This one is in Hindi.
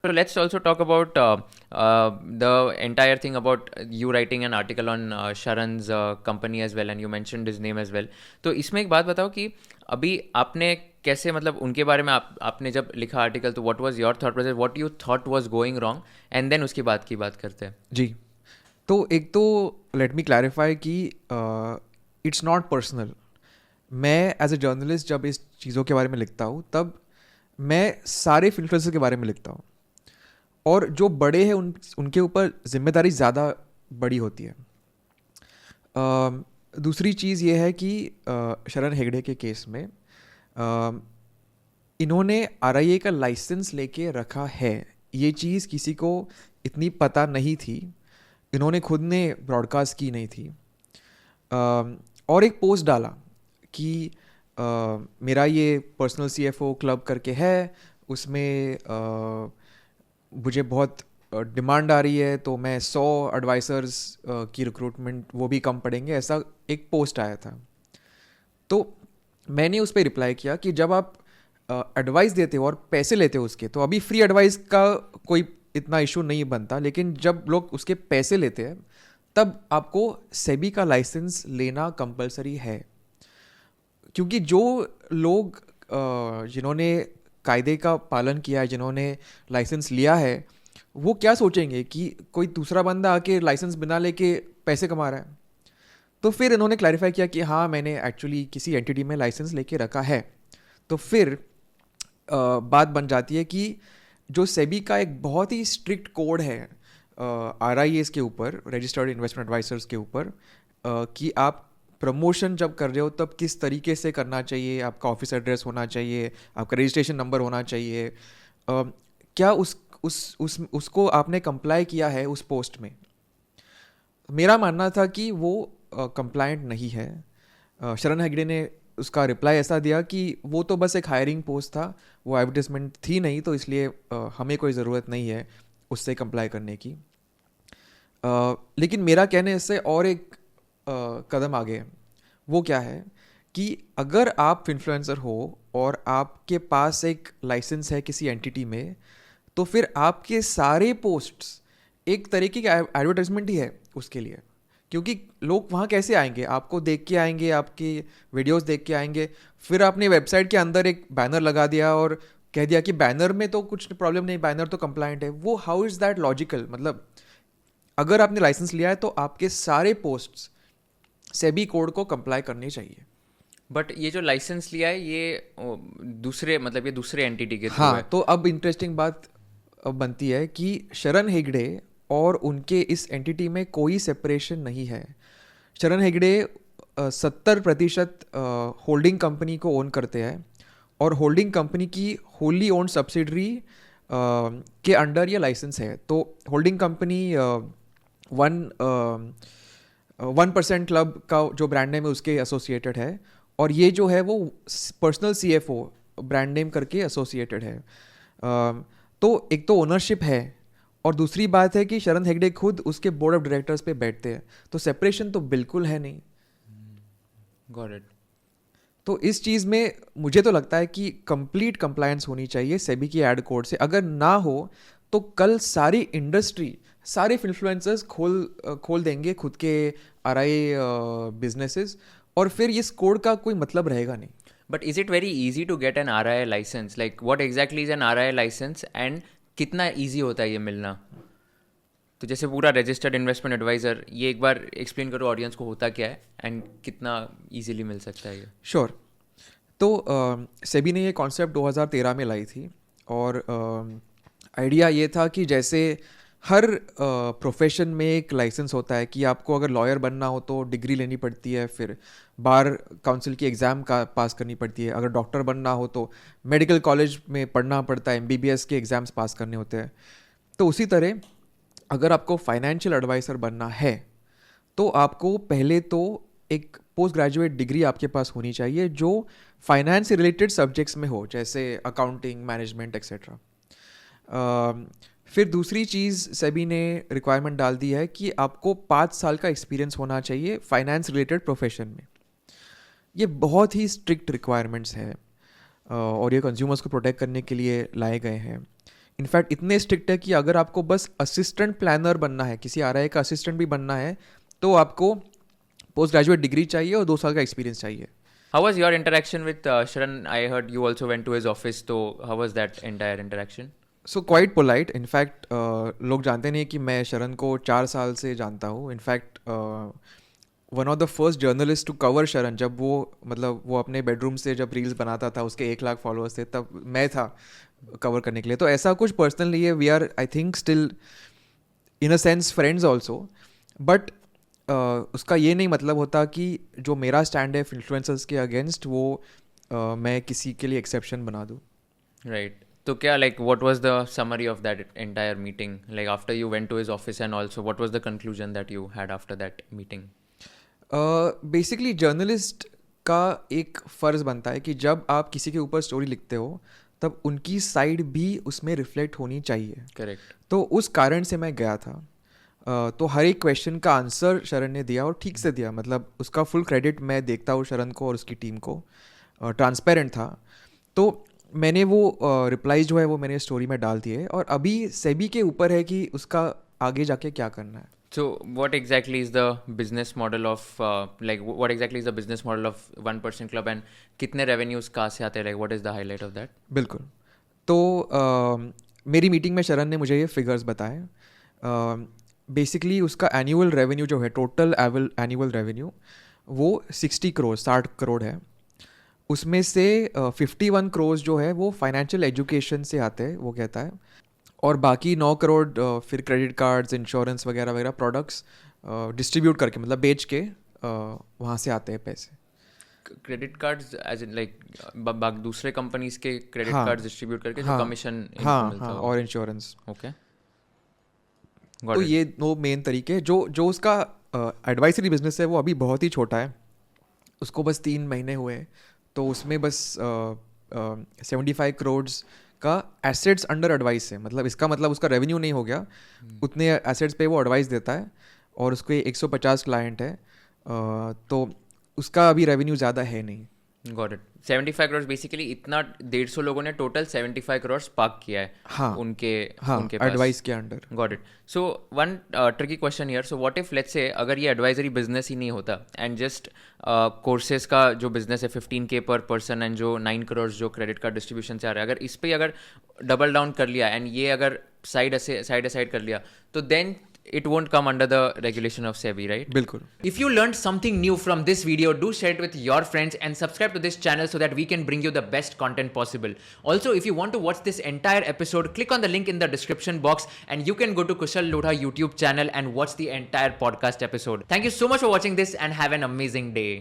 So let's also talk about the entire thing about you writing an article on Sharan's company as well, and you mentioned his name as well. तो इसमें एक बात बताओ कि अभी आपने कैसे, मतलब उनके बारे में आपने जब लिखा आर्टिकल, तो what was your thought process, what you thought was going wrong, and then उसके बाद की बात करते हैं. जी। तो एक तो लेट मी क्लैरिफाई कि इट्स नॉट पर्सनल। मैं एज ए जर्नलिस्ट जब इस चीज़ों के बारे में लिखता हूँ तब मैं सारे इन्फ्लुएंसर के बारे में लिखता हूँ, और जो बड़े हैं उनके ऊपर जिम्मेदारी ज़्यादा बड़ी होती है। दूसरी चीज़ ये है कि शरण हेगड़े के केस में इन्होंने आरआईए का लाइसेंस लेके रखा है, ये चीज़ किसी को इतनी पता नहीं थी, इन्होंने खुद ने ब्रॉडकास्ट की नहीं थी। और एक पोस्ट डाला कि मेरा ये पर्सनल सीएफओ क्लब करके है, उसमें मुझे बहुत डिमांड आ रही है, तो मैं 100 एडवाइसर्स की रिक्रूटमेंट वो भी कम पड़ेंगे, ऐसा एक पोस्ट आया था। तो मैंने उस पर रिप्लाई किया कि जब आप एडवाइस देते हो और पैसे लेते हो उसके, तो अभी फ्री एडवाइस का कोई इतना इशू नहीं बनता, लेकिन जब लोग उसके पैसे लेते हैं तब आपको सेबी का लाइसेंस लेना कंपलसरी है। क्योंकि जो लोग जिन्होंने कायदे का पालन किया है, जिन्होंने लाइसेंस लिया है, वो क्या सोचेंगे कि कोई दूसरा बंदा आके लाइसेंस बिना लेके पैसे कमा रहा है। तो फिर इन्होंने क्लैरिफाई किया कि हाँ, मैंने एक्चुअली किसी एंटिटी में लाइसेंस लेके रखा है। तो फिर बात बन जाती है कि जो सेबी का एक बहुत ही स्ट्रिक्ट कोड है आरआईएस के ऊपर, रजिस्टर्ड इन्वेस्टमेंट एडवाइजर्स के ऊपर, कि आप प्रमोशन जब कर रहे हो तब किस तरीके से करना चाहिए, आपका ऑफिस एड्रेस होना चाहिए, आपका रजिस्ट्रेशन नंबर होना चाहिए। क्या उसको आपने कंप्लाई किया है उस पोस्ट में? मेरा मानना था कि वो कंप्लायंट नहीं है। शरण हेगड़े ने उसका रिप्लाई ऐसा दिया कि वो तो बस एक हायरिंग पोस्ट था, वो एडवर्टाइजमेंट थी नहीं, तो इसलिए हमें कोई ज़रूरत नहीं है उससे कंप्लाई करने की। लेकिन मेरा कहने से और एक कदम आगे है। वो क्या है कि अगर आप इन्फ्लुएंसर हो और आपके पास एक लाइसेंस है किसी एंटिटी में, तो फिर आपके सारे पोस्ट्स एक तरीके का एडवर्टाइजमेंट ही है उसके लिए। क्योंकि लोग वहाँ कैसे आएंगे? आपको देख के आएंगे, आपकी वीडियोस देख के आएंगे। फिर आपने वेबसाइट के अंदर एक बैनर लगा दिया और कह दिया कि बैनर में तो कुछ प्रॉब्लम नहीं, बैनर तो कंप्लाइंट है। वो हाउ इज़ दैट लॉजिकल? मतलब अगर आपने लाइसेंस लिया है तो आपके सारे पोस्ट्स सेबी कोड को कंप्लाई करने चाहिए। बट ये जो लाइसेंस लिया है, ये दूसरे, मतलब ये दूसरे एंटिटी के थ्रू है. हाँ, तो अब इंटरेस्टिंग बात अब बनती है कि शरण हेगड़े और उनके इस एंटिटी में कोई सेपरेशन नहीं है। शरण हेगड़े 70% होल्डिंग कंपनी को ओन करते हैं, और होल्डिंग कंपनी की होली ओन्ड सब्सिडरी के अंडर ये लाइसेंस है। तो होल्डिंग कंपनी 1% क्लब का जो ब्रांड नेम है उसके एसोसिएटेड है, और ये जो है वो पर्सनल सीएफओ ब्रांड नेम करके एसोसिएटेड है। तो एक तो ओनरशिप है, और दूसरी बात है कि शरण हेगड़े खुद उसके बोर्ड ऑफ डायरेक्टर्स पे बैठते हैं, तो सेपरेशन तो बिल्कुल है नहीं। Got it. तो इस चीज़ में मुझे तो लगता है कि कंप्लीट कंप्लायंस होनी चाहिए सेबी की एड कोड से। अगर ना हो तो कल सारी इंडस्ट्री, सारे इन्फ्लुएंसर्स खोल देंगे खुद के आरआई बिजनेसेस, और फिर इस कोड का कोई मतलब रहेगा नहीं। But is it very easy to get an RI license? Like what exactly is an RI license, and कितना इजी होता है ये मिलना? तो जैसे पूरा रजिस्टर्ड इन्वेस्टमेंट एडवाइज़र, ये एक बार एक्सप्लेन करो ऑडियंस को, होता क्या है एंड कितना इजीली मिल सकता है ये? श्योर। तो सेबी ने ये कॉन्सेप्ट 2013 में लाई थी, और आइडिया ये था कि जैसे हर प्रोफेशन में एक लाइसेंस होता है कि आपको अगर लॉयर बनना हो तो डिग्री लेनी पड़ती है, फिर बार काउंसिल की एग्ज़ाम का पास करनी पड़ती है, अगर डॉक्टर बनना हो तो मेडिकल कॉलेज में पढ़ना पड़ता है, एमबीबीएस के एग्ज़ाम्स पास करने होते हैं। तो उसी तरह अगर आपको फाइनेंशियल एडवाइज़र बनना है तो आपको पहले तो एक पोस्ट ग्रेजुएट डिग्री आपके पास होनी चाहिए जो फाइनेंस से रिलेटेड सब्जेक्ट्स में हो, जैसे अकाउंटिंग, मैनेजमेंट एक्सेट्रा। फिर दूसरी चीज़ सेबी ने रिक्वायरमेंट डाल दी है कि आपको 5 साल का एक्सपीरियंस होना चाहिए फाइनेंस रिलेटेड प्रोफेशन में। ये बहुत ही स्ट्रिक्ट रिक्वायरमेंट्स हैं, और ये कंज्यूमर्स को प्रोटेक्ट करने के लिए लाए गए हैं। इनफैक्ट इतने स्ट्रिक्ट है कि अगर आपको बस असिस्टेंट प्लानर बनना है, किसी आरआई का असिस्टेंट भी बनना है, तो आपको पोस्ट ग्रेजुएट डिग्री चाहिए और 2 साल का एक्सपीरियंस चाहिए. How was your interaction with Sharan? I heard you also went to his office. So how was that entire interaction? So quite polite. In fact लोग जानते नहीं कि मैं शरण को 4 साल से जानता हूँ. In fact one of the first journalist to cover Sharan, जब वो मतलब वो अपने बेडरूम से जब रील्स बनाता था, उसके 1 लाख फॉलोअर्स थे, तब मैं था कवर करने के लिए. तो ऐसा कुछ पर्सनल नहीं है. We are I think still in a sense friends also. But उसका ये नहीं मतलब होता कि जो मेरा स्टैंड है इन्फ्लुएंसर्स के अगेंस्ट, वो मैं किसी के लिए एक्सेप्शन बना दूँ. Right. So क्या like what was the summary of that entire meeting? Like after you went to his office and also what was the conclusion that you had after that meeting? Basically journalist का एक फ़र्ज़ बनता है कि जब आप किसी के ऊपर स्टोरी लिखते हो, तब उनकी साइड भी उसमें रिफ्लेक्ट होनी चाहिए. Correct. तो उस कारण से मैं गया था. तो हर एक क्वेश्चन का आंसर शरण ने दिया और ठीक से दिया. मतलब उसका फुल क्रेडिट मैं देखता हूँ शरण को और उसकी टीम को. ट्रांसपेरेंट था. तो मैंने वो रिप्लाई जो है वो मैंने स्टोरी में डाल दिए. और अभी सेबी के ऊपर है कि उसका आगे जाके क्या करना है. So what exactly is the business model of what exactly is the business model of 1% Club and कितने revenues कहाँ से आते हैं? Like what is the highlight of that? बिल्कुल. तो मेरी मीटिंग में शरण ने मुझे ये फिगर्स बताए. बेसिकली उसका एनुअल रेवेन्यू जो है, टोटल एनुअल रेवेन्यू, वो 60 करोड़ है. उसमें से 51 करोड़ जो है वो फाइनेंशियल एजुकेशन से आते हैं, वो कहता है. और बाकी 9 करोड़ फिर क्रेडिट कार्ड्स, इंश्योरेंस वगैरह वगैरह प्रोडक्ट्स डिस्ट्रीब्यूट करके, मतलब बेच के वहाँ से आते हैं पैसे. Credit cards as in like दूसरे कंपनीज के क्रेडिट हाँ. कार्ड्स डिस्ट्रीब्यूट करके जो हाँ. कमीशन हाँ मिलता हाँ हो. और इंश्योरेंस. ओके. तो ये 2 मेन तरीके. जो उसका एडवाइजरी बिजनेस है वो अभी बहुत ही छोटा है. उसको बस 3 महीने हुए हैं. तो उसमें बस 75 करोड़ का एसेट्स अंडर एडवाइस है. मतलब इसका मतलब उसका रेवेन्यू नहीं हो गया, उतने एसेट्स पे वो एडवाइस देता है. और उसके 150 क्लाइंट है. तो उसका अभी रेवेन्यू ज़्यादा है नहीं. Got it. 75 करोड़ बेसिकली इतना 150 लोगों ने टोटल 75 करोड़ पार्क किया है. हाँ उनके हाँ एडवाइस के under. Got it. So one tricky question here. So what if let's say अगर ये एडवाइजरी बिजनेस ही नहीं होता एंड जस्ट कोर्सेज का जो बिजनेस है 15K पर पर्सन एंड जो 9 करोड़ जो क्रेडिट कार्ड डिस्ट्रीब्यूशन से आ रहा है, अगर इस पे अगर डबल डाउन कर लिया एंड ये अगर साइड असाइड कर लिया, तो then it won't come under the regulation of SEBI, right? बिल्कुल. If you learned something new from this video, do share it with your friends and subscribe to this channel so that we can bring you the best content possible. Also, if you want to watch this entire episode, click on the link in the description box and you can go to Kushal Lodha YouTube channel and watch the entire podcast episode. Thank you so much for watching this and have an amazing day.